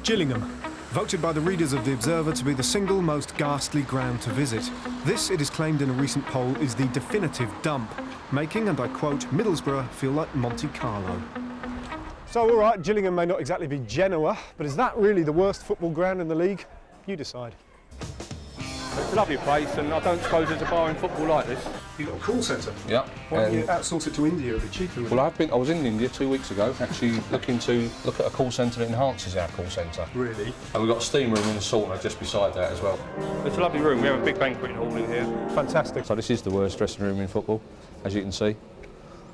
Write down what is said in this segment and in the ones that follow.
Gillingham, voted by the readers of The Observer to be the single most ghastly ground to visit. This, it is claimed in a recent poll, is the definitive dump, making, and I quote, Middlesbrough feel like Monte Carlo. So, all right, Gillingham may not exactly be Genoa, but is that really the worst football ground in the league? You decide. It's a lovely place, and I don't suppose there's a bar in football like this. You've got a call centre? Yeah. Why don't you outsource it to India? It'd be cheaper. Well, I was in India 2 weeks ago, actually looking to look at a call centre that enhances our call centre. Really? And we've got a steam room and a sauna just beside that as well. It's a lovely room. We have a big banqueting hall in here. Fantastic. So this is the worst dressing room in football, as you can see.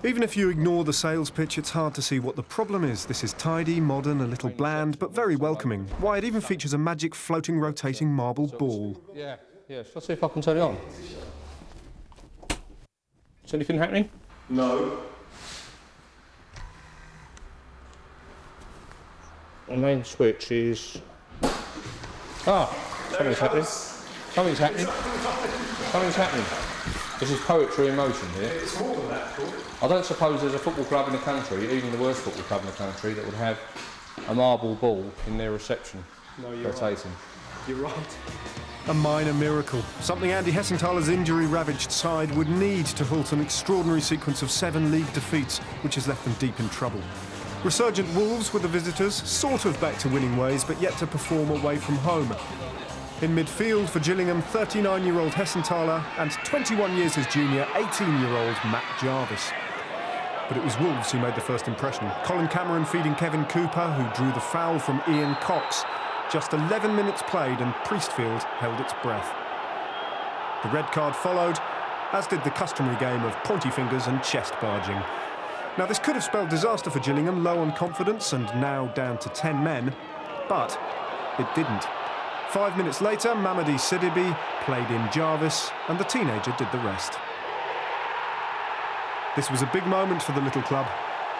Even if you ignore the sales pitch, it's hard to see what the problem is. This is tidy, modern, a little bland, but very welcoming. Why, it even features a magic floating, rotating marble ball. Yeah. Shall I see if I can turn it on? Is anything happening? No. The main switch is... something's happening. Something's happening. Something's happening. This is poetry in motion here. It's more than that, cool. I don't suppose there's a football club in the country, even the worst football club in the country, that would have a marble ball in their reception. No, you're rotating. Right. You're right. A minor miracle. Something Andy Hessenthaler's injury-ravaged side would need to halt an extraordinary sequence of 7 league defeats, which has left them deep in trouble. Resurgent Wolves were the visitors, sort of back to winning ways, but yet to perform away from home. In midfield for Gillingham, 39-year-old Hessenthaler and 21 years his junior, 18-year-old Matt Jarvis. But it was Wolves who made the first impression. Colin Cameron feeding Kevin Cooper, who drew the foul from Ian Cox. Just 11 minutes played and Priestfield held its breath. The red card followed, as did the customary game of pointy fingers and chest barging. Now this could have spelled disaster for Gillingham, low on confidence and now down to 10 men, but it didn't. 5 minutes later, Mamadi Sidibe played in Jarvis and the teenager did the rest. This was a big moment for the little club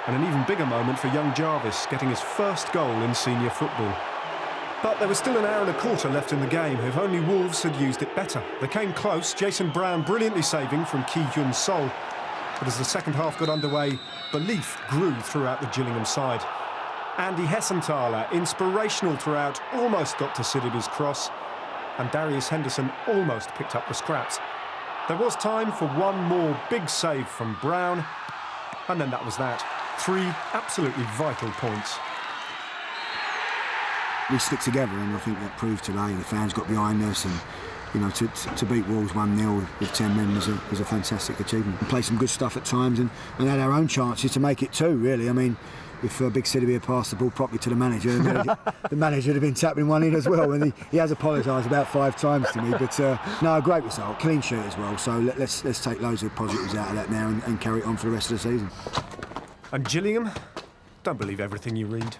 and an even bigger moment for young Jarvis, getting his first goal in senior football. But there was still an hour and a quarter left in the game, if only Wolves had used it better. They came close, Jason Brown brilliantly saving from Ki Hyun Sol. But as the second half got underway, belief grew throughout the Gillingham side. Andy Hessenthaler, inspirational throughout, almost got to Sidibe's cross, and Darius Henderson almost picked up the scraps. There was time for one more big save from Brown, and then that was that. 3 absolutely vital points. We stick together, and I think that proved today. The fans got behind us, and you know, to beat Wolves 1-0 with 10 men was a fantastic achievement. We played some good stuff at times, and had our own chances to make it 2. Really, I mean, if Big City had passed the ball properly to the manager the manager would have been tapping one in as well. And he has apologised about 5 times to me, but no, a great result, clean sheet as well. So let's take loads of positives out of that now and carry it on for the rest of the season. And Gillingham, don't believe everything you read.